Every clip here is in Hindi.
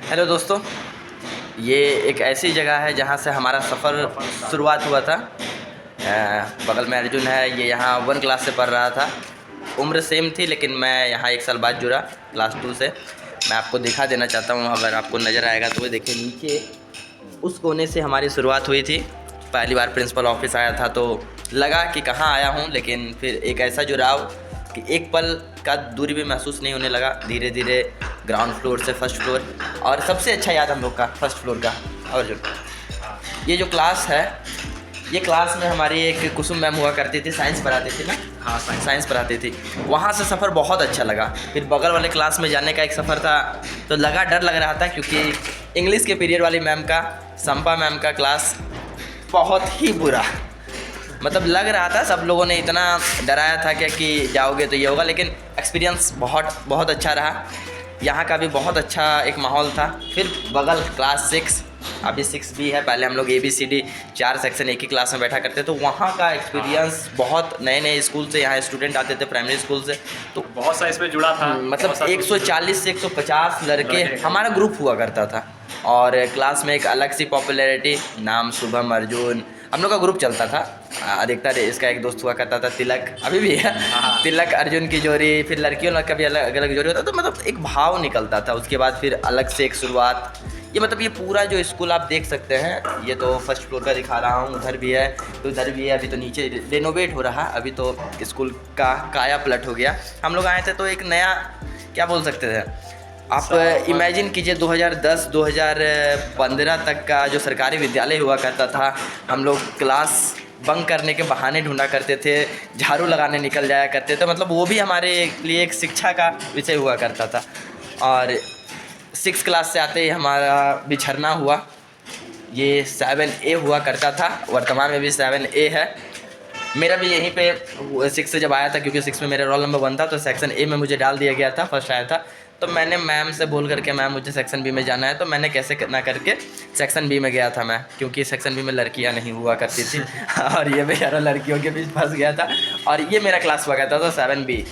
हेलो दोस्तों, ये एक ऐसी जगह है जहाँ से हमारा सफ़र शुरुआत हुआ था। बगल में अर्जुन है, ये यहाँ 1 क्लास से पढ़ रहा था। उम्र सेम थी, लेकिन मैं यहाँ 1 साल बाद जुड़ा क्लास 2 से। मैं आपको दिखा देना चाहता हूँ, अगर आपको नज़र आएगा तो। देखिए नीचे उस कोने से हमारी शुरुआत हुई थी। पहली बार प्रिंसिपल ऑफिस आया था तो लगा कि कहाँ आया हूँ, लेकिन फिर एक ऐसा जुड़ाव कि एक पल का दूरी भी महसूस नहीं होने लगा। धीरे धीरे ग्राउंड फ्लोर से फर्स्ट फ्लोर, और सबसे अच्छा याद हम लोग का फर्स्ट फ्लोर का। और जो ये जो क्लास है, ये क्लास में हमारी एक कुसुम मैम हुआ करती थी, साइंस पढ़ाती थी ना। हाँ, साइंस पढ़ाती थी। वहाँ से सफ़र बहुत अच्छा लगा। फिर बगल वाले क्लास में जाने का एक सफ़र था, तो डर लग रहा था, क्योंकि इंग्लिश के पीरियड वाली मैम का, संपा मैम का क्लास बहुत ही बुरा, मतलब लग रहा था सब लोगों ने इतना डराया था कि जाओगे तो ये होगा, लेकिन एक्सपीरियंस बहुत अच्छा रहा। यहाँ का भी बहुत अच्छा एक माहौल था। फिर बगल क्लास 6, अभी 6 भी है। पहले हम लोग ABCD 4 सेक्शन एक ही क्लास में बैठा करते, तो वहाँ का एक्सपीरियंस बहुत नए स्कूल से यहाँ स्टूडेंट आते थे, प्राइमरी स्कूल से, तो बहुत सा इसमें जुड़ा था। मतलब 140 से 150 लड़के हमारा ग्रुप हुआ करता था। और क्लास में एक अलग सी पॉपुलैरिटी, नाम शुभम, अर्जुन, हम लोग का ग्रुप चलता था। अधिकतर इसका एक दोस्त हुआ करता था तिलक, अभी भी है। तिलक अर्जुन की जोड़ी, फिर लड़कियों का भी अलग अलग जोड़ी होता, तो मतलब एक भाव निकलता था। उसके बाद फिर अलग से एक शुरुआत। ये मतलब ये पूरा जो स्कूल आप देख सकते हैं, ये तो फर्स्ट फ्लोर का दिखा रहा हूँ, उधर भी है तो उधर भी है। अभी तो नीचे रेनोवेट हो रहा, अभी तो स्कूल का काया पलट हो गया। हम लोग आए थे तो एक नया, क्या बोल सकते थे आप, इमेजिन कीजिए 2010-2015 तक का जो सरकारी विद्यालय हुआ करता था। हम लोग क्लास बंक करने के बहाने ढूंढा करते थे, झाड़ू लगाने निकल जाया करते थे, मतलब वो भी हमारे लिए एक शिक्षा का विषय हुआ करता था। और 6 क्लास से आते ही हमारा बिछड़ना हुआ। ये 7A हुआ करता था, वर्तमान में भी 7A है। मेरा भी यहीं पे 6 से जब आया था, क्योंकि 6 में मेरा रोल नंबर 1 था, तो सेक्शन A में मुझे डाल दिया गया था, फर्स्ट आया था। तो मैंने मैम से बोल करके, मैम मुझे सेक्शन B में जाना है, तो मैंने कैसे ना करके सेक्शन B में गया था मैं, क्योंकि सेक्शन B में लड़कियां नहीं हुआ करती थी और ये बेचारा लड़कियों के बीच फंस गया था। और ये मेरा क्लास हुआ करता था 7B।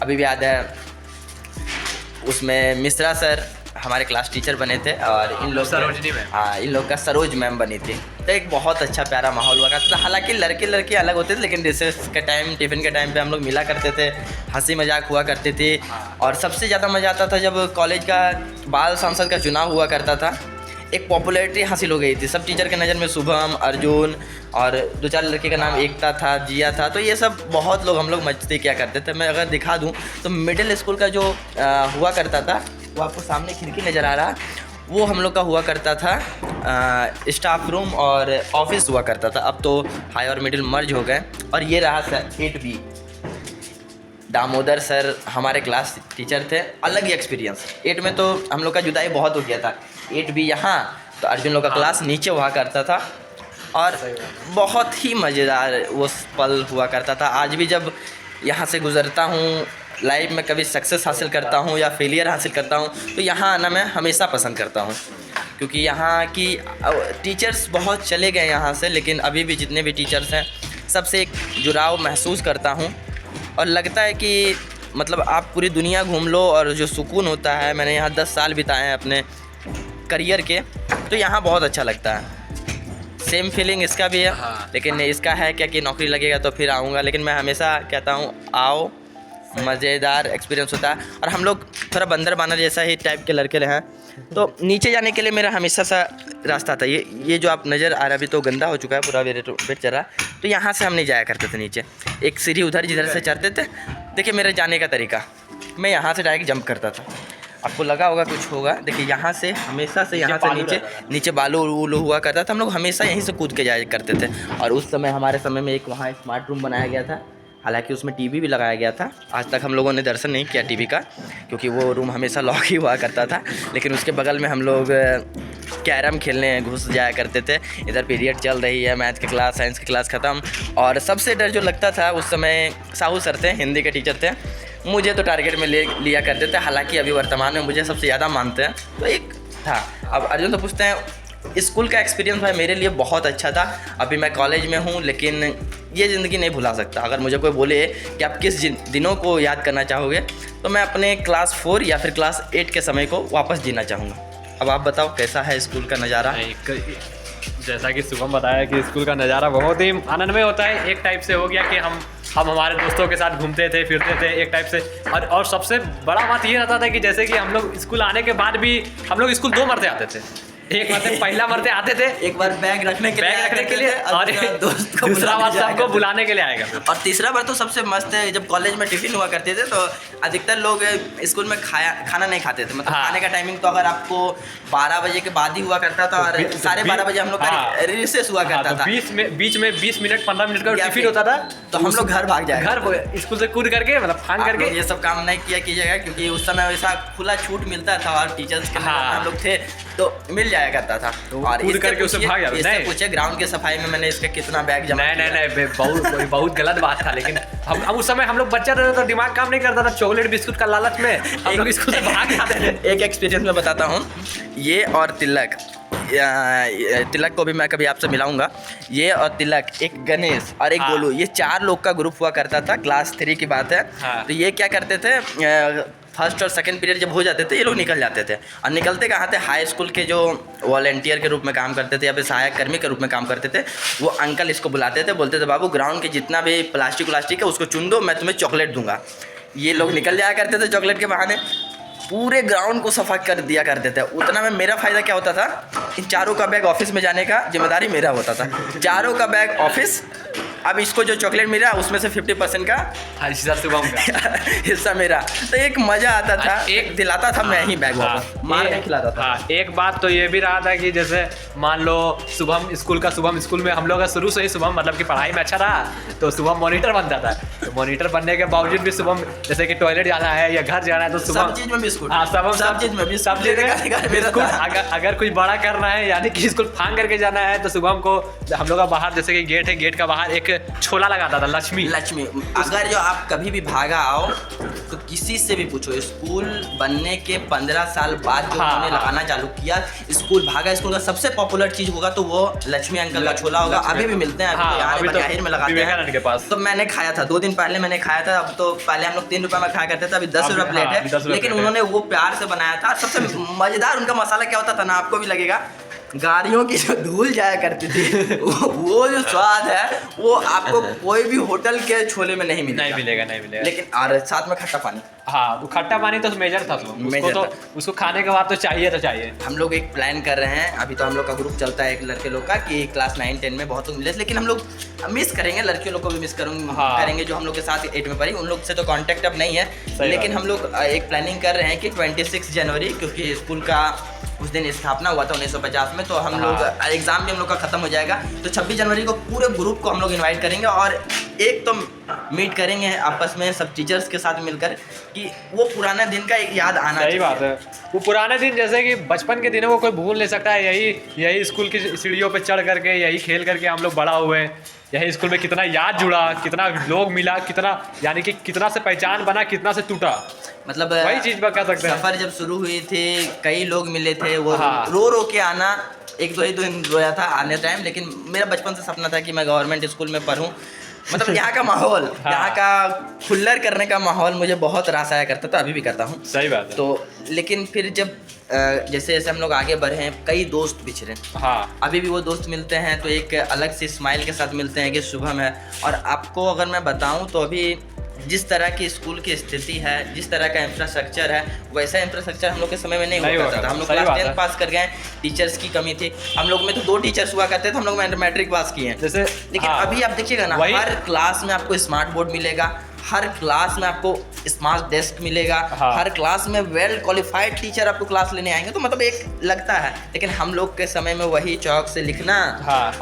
अभी भी याद है, उसमें मिश्रा सर हमारे क्लास टीचर बने थे, और इन लोग सरोजनी मैम, हाँ, इन लोग का सरोज मैम बनी थी। तो एक बहुत अच्छा प्यारा माहौल हुआ करता था। हालांकि लड़के अलग होते थे, लेकिन रिसेस के टाइम, टिफ़िन के टाइम पे हम लोग मिला करते थे, हंसी मजाक हुआ करती थी। और सबसे ज़्यादा मज़ा आता था जब कॉलेज का बाल सांसद का चुनाव हुआ करता था। एक पॉपुलैरिटी हासिल हो गई थी, सब टीचर के नज़र में शुभम, अर्जुन और 2-4 लड़के का नाम एकता था, जिया था, तो ये सब बहुत लोग, हम लोग मस्ती किया करते थे। मैं अगर दिखा दूं तो मिडिल स्कूल का जो हुआ करता था, वो आपको सामने खिड़की नज़र आ रहा, वो हम लोग का हुआ करता था स्टाफ रूम और ऑफिस हुआ करता था। अब तो हाई और मिडिल मर्ज हो गए। और ये रहा सर 8B, दामोदर सर हमारे क्लास टीचर थे। अलग ही एक्सपीरियंस। 8 में तो हम लोग का जुदाई बहुत हो गया था। 8B यहाँ, तो अर्जुन लोग का क्लास नीचे हुआ करता था, और बहुत ही मज़ेदार वो पल हुआ करता था। आज भी जब यहाँ से गुज़रता हूँ, लाइफ में कभी सक्सेस हासिल करता हूँ या फेलियर हासिल करता हूँ, तो यहाँ आना मैं हमेशा पसंद करता हूँ, क्योंकि यहाँ की टीचर्स बहुत चले गए यहाँ से, लेकिन अभी भी जितने भी टीचर्स हैं, सबसे एक जुड़ाव महसूस करता हूँ। और लगता है कि मतलब आप पूरी दुनिया घूम लो, और जो सुकून होता है, मैंने यहाँ 10 साल बिताए हैं अपने करियर के, तो यहाँ बहुत अच्छा लगता है। सेम फीलिंग इसका भी है। लेकिन इसका है क्या कि नौकरी लगेगा तो फिर आऊँगा, लेकिन मैं हमेशा कहता हूँ आओ, मज़ेदार एक्सपीरियंस होता है। और हम लोग थोड़ा बंदर बानर जैसा ही टाइप के लड़के हैं, तो नीचे जाने के लिए मेरा हमेशा सा रास्ता था। ये जो आप नज़र आ रहा, अभी तो गंदा हो चुका है पूरा, वेट चल रहा, तो यहाँ से हम नहीं जाया करते थे नीचे। एक सीढ़ी उधर जिधर से चढ़ते थे। देखिए मेरे जाने का तरीका, मैं यहाँ से डायरेक्ट जंप करता था। आपको लगा होगा कुछ होगा, देखिए यहाँ से हमेशा से यहाँ से नीचे बालू उलू हुआ करता था। हम लोग हमेशा यहीं से कूद के जाया करते थे। और उस समय, हमारे समय में एक वहाँ स्मार्ट रूम बनाया गया था, हालांकि उसमें टीवी भी लगाया गया था। आज तक हम लोगों ने दर्शन नहीं किया टीवी का, क्योंकि वो रूम हमेशा लॉक ही हुआ करता था। लेकिन उसके बगल में हम लोग कैरम खेलने घुस जाया करते थे। इधर पीरियड चल रही है, मैथ की क्लास, साइंस की क्लास ख़त्म, और सबसे डर जो लगता था उस समय, साहू सर थे, हिंदी के टीचर थे, मुझे तो टारगेट में लिया करते थे। हालांकि अभी वर्तमान में मुझे सबसे ज़्यादा मानते हैं, तो एक था। अब अर्जुन तो पूछते हैं, स्कूल का एक्सपीरियंस भाई मेरे लिए बहुत अच्छा था। अभी मैं कॉलेज में हूँ, लेकिन ये ज़िंदगी नहीं भुला सकता। अगर मुझे कोई बोले कि आप किस दिनों को याद करना चाहोगे, तो मैं अपने क्लास 4 या फिर क्लास 8 के समय को वापस जीना चाहूँगा। अब आप बताओ कैसा है स्कूल का नज़ारा? जैसा कि शुभम बताया कि स्कूल का नज़ारा बहुत ही आनंदमय होता है। एक टाइप से हो गया कि हम हमारे दोस्तों के साथ घूमते थे फिरते थे एक टाइप से। और सबसे बड़ा बात ये रहता था कि जैसे कि हम लोग स्कूल आने के बाद भी हम लोग स्कूल 2 मरते आते थे। एक मरते पहला मरते आते थे, एक बार बैग रखने के लिए और दोस्त को दूसरा बार सबको बुलाने के लिए आएगा। और तीसरा बार तो सबसे मस्त है, जब कॉलेज में टिफिन हुआ करते थे तो अधिकतर लोग स्कूल में खाना नहीं खाते थे। मतलब खाने का टाइमिंग तो अगर आपको 12 बजे के बाद ही हुआ करता था और 12:30 बजे हम लोग का रिसेस हुआ करता था। बीच में 20 मिनट 15 मिनट का टिफिन होता था, तो हम लोग घर भाग जाए, घर स्कूल से कूद करके मतलब फांग करके। ये सब काम नहीं किया कीजिएगा, क्योंकि उस समय वैसा खुला छूट मिलता था और टीचर्स के हम लोग थे तो मिल जाया करता था। और कूद करके उससे भाग जाते। नहीं पूछे ग्राउंड की सफाई में मैंने इसका कितना बैग जमा किया। नहीं बहुत गलत बात था। लेकिन हम उस समय हम लोग बच्चा थे तो दिमाग काम नहीं करता था, चॉकलेट बिस्कुट का लालच में हम लोग स्कूल से भाग जाते थे। एक एक्सपीरियंस मैं बताता हूँ, ये और तिलक को भी मैं कभी आपसे मिलाऊंगा। ये और तिलक, एक गणेश और एक गोलू, ये 4 लोग का ग्रुप हुआ करता था। क्लास 3 की बात है। तो ये क्या करते थे, फर्स्ट और सेकंड पीरियड जब हो जाते थे ये लोग निकल जाते थे। और निकलते कहाँ थे, हाई स्कूल के जो वॉलंटियर के रूप में काम करते थे या फिर सहायक कर्मी के रूप में काम करते थे, वो अंकल इसको बुलाते थे, बोलते थे बाबू ग्राउंड के जितना भी प्लास्टिक है उसको चुन दो, मैं तुम्हें चॉकलेट दूंगा। ये लोग निकल जाया करते थे चॉकलेट के बहाने, पूरे ग्राउंड को सफा कर दिया करते थे। उतना में मेरा फ़ायदा क्या होता था, इन 4 का बैग ऑफिस में जाने का जिम्मेदारी मेरा होता था। 4 का बैग ऑफिस, अब इसको जो चॉकलेट मिला उसमें से 50% का हिस्सा मेरा। तो एक मज़ा आता था, एक दिलाता था मैं ही बैग वापस, मार नहीं खिलाता था। एक बात तो ये भी रहा था कि जैसे मान लो शुभम स्कूल में हम लोग का शुरू से ही शुभम मतलब कि पढ़ाई में अच्छा रहा, तो शुभम मॉनिटर बनता था। तो मॉनिटर बनने के बावजूद भी शुभम जैसे कि टॉयलेट जाना है या घर जाना है तो शुभम सब चीज़ में बिस्कुट, सब चीज़ में बिस्कुट। अगर कुछ बड़ा करना है यानी कि स्कूल फांग करके जाना है तो शुभम को हम लोग का बाहर जैसे कि गेट है, गेट का बाहर एक छोला लगाता था, लक्ष्मी। अगर जो आप कभी भी भागा आओ तो किसी से भी पूछो, स्कूल बनने के 15 साल बाद जो उन्होंने लगाना चालू किया, स्कूल का सबसे पॉपुलर चीज होगा तो वो लक्ष्मी अंकल का छोला होगा। अभी भी मिलते हैं, अभी तो में लगाते हैं। तो मैंने खाया था 2 दिन पहले, मैंने खाया था। अब तो पहले हम लोग 3 रुपये में खाया करते थे, अभी 10 रुपये प्लेट है। लेकिन उन्होंने वो प्यार से बनाया था। सबसे मजेदार उनका मसाला क्या होता था ना, आपको भी लगेगा, गाड़ियों की जो धूल जाया करती थी वो जो स्वाद है वो आपको कोई भी होटल के छोले में नहीं मिलेगा। लेकिन और साथ में खट्टा पानी, हाँ, तो खट्टा पानी तो मेजर था उसको खाने के बाद तो चाहिए। हम लोग एक प्लान कर रहे हैं, अभी तो हम लोग का ग्रुप चलता है एक लड़के लोग का कि क्लास 9-10 में बहुत लोग मिले, लेकिन हम लोग मिस करेंगे, लड़कियों लोग को भी मिस करेंगे जो हम लोग के साथ 8 में पढ़ी। उन लोग से तो कांटेक्ट अब नहीं है, लेकिन हम लोग एक प्लानिंग कर रहे हैं कि 26 जनवरी, क्योंकि स्कूल का उस दिन स्थापना हुआ था 1950 में, तो हम लोग एग्ज़ाम भी हम लोग का ख़त्म हो जाएगा। तो 26 जनवरी को पूरे ग्रुप को हम लोग इनवाइट करेंगे और एक तो मीट करेंगे आपस में सब टीचर्स के साथ मिलकर, कि वो पुराने दिन का एक याद आना चाहिए। सही बात है, वो पुराने दिन जैसे कि बचपन के दिनों को कोई भूल नहीं सकता है। यही स्कूल की सीढ़ियों पे चढ़ करके, यही खेल करके हम लोग बड़ा हुए। यही स्कूल में कितना याद जुड़ा, कितना लोग मिला, कितना यानी कि कितना से पहचान बना, कितना से टूटा। मतलब वही चीज़ पर कह सकते हैं। सफ़र जब शुरू हुई थी कई लोग मिले थे, वो रो के आना, 1-2 दिन रोया था आने टाइम। लेकिन मेरा बचपन से सपना था कि मैं गवर्नमेंट स्कूल में पढूं। मतलब यहाँ का माहौल, यहाँ का खुल्लर करने का माहौल मुझे बहुत रास आया करता था, अभी भी करता हूँ। सही बात है। तो लेकिन फिर जब जैसे जैसे हम लोग आगे बढ़े हैं, कई दोस्त बिछड़े, अभी भी वो दोस्त मिलते हैं तो एक अलग सी स्माइल के साथ मिलते हैं कि शुभम है। और आपको अगर मैं बताऊं तो अभी जिस तरह की स्कूल की स्थिति है, जिस तरह का इंफ्रास्ट्रक्चर है, वैसा इंफ्रास्ट्रक्चर हम लोग के समय में नहीं हुआ करता था। हम लोग क्लास 10 पास कर गए, टीचर्स की कमी थी। हम लोग में तो 2 टीचर्स हुआ करते थे, हम लोग मैट्रिक पास किए हैं जैसे। लेकिन अभी आप देखिएगा ना, हर क्लास में आपको स्मार्ट बोर्ड मिलेगा, हर क्लास में आपको स्मार्ट डेस्क मिलेगा, हर क्लास में वेल क्वालिफाइड टीचर आपको क्लास लेने आएंगे। तो मतलब एक लगता है, लेकिन हम लोग के समय में वही चौक से लिखना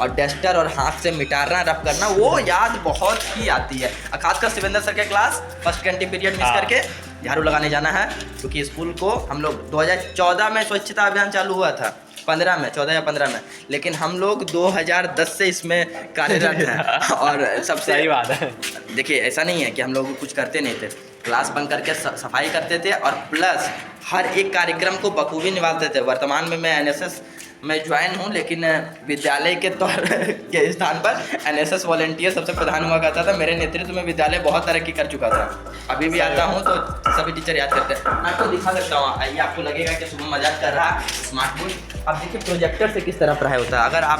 और डस्टर और हाथ से मिटाना, रफ करना, वो याद बहुत ही आती है। खासकर शिवेंद्र सर के क्लास फर्स्ट घंटे पीरियड मिस करके झाड़ू लगाने जाना है, क्योंकि स्कूल को हम लोग 2014 में स्वच्छता अभियान चालू हुआ था, 14 या 15 में, लेकिन हम लोग 2010 से इसमें कार्यरत हैं। और सबसे सही बात है, देखिए ऐसा नहीं है कि हम लोग कुछ करते नहीं थे, क्लास बंक करके सफाई करते थे और प्लस हर एक कार्यक्रम को बखूबी निभाते थे। वर्तमान में मैं एनएसएस में ज्वाइन हूँ, लेकिन विद्यालय के तौर के स्थान पर एनएसएस वॉलंटियर सबसे प्रधान हुआ करता था। मेरे नेतृत्व में विद्यालय बहुत तरक्की कर चुका था। अभी भी आता हूँ तो सभी टीचर याद करते हैं। मैं आपको दिखा सकता हूँ, आइए, आपको लगेगा कि सुबह मजाक कर रहा है। स्मार्ट बोर्ड आप देखिए प्रोजेक्टर से किस तरह पढ़ाई होता है। अगर आप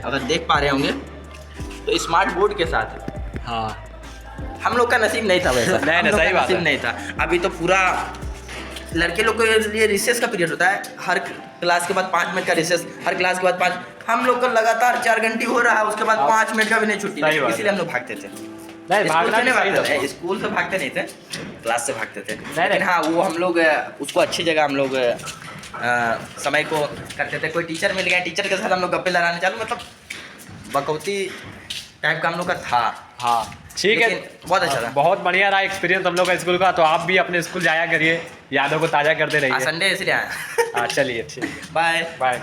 अगर देख पा रहे होंगे तो स्मार्ट बोर्ड के साथ हाँ हम लोग का नसीब नहीं था वैसा। नहीं, हम लोग सही का बात नसीब है। नहीं था। अभी तो पूरा लड़के लोग के लिए रिसेस का पीरियड होता है, हर क्लास के बाद 5 मिनट का रिसेस, हर क्लास के बाद 5। हम लोग का लगातार 4 घंटे हो रहा है, उसके बाद 5 मिनट का भी नहीं छुट्टी, इसीलिए हम लोग भागते थे। नहीं, स्कूल भागना से नहीं नहीं भागते सही थे, स्कूल से भागते नहीं थे, क्लास से भागते थे। नहीं। लेकिन हाँ, वो हम लोग उसको अच्छी जगह हम लोग समय को करते थे। कोई टीचर मिल गया, टीचर के साथ हम लोग गप्पे लड़ाने चालू, मतलब बकौती टाइप का हम लोग का था। हाँ ठीक है, लेकिन बहुत अच्छा था। बहुत बढ़िया रहा एक्सपीरियंस हम लोग का स्कूल का। तो आप भी अपने स्कूल जाया करिए, यादों को ताज़ा करते रहिए। संडे इसलिए आया। हाँ चलिए, ठीक, बाय बाय।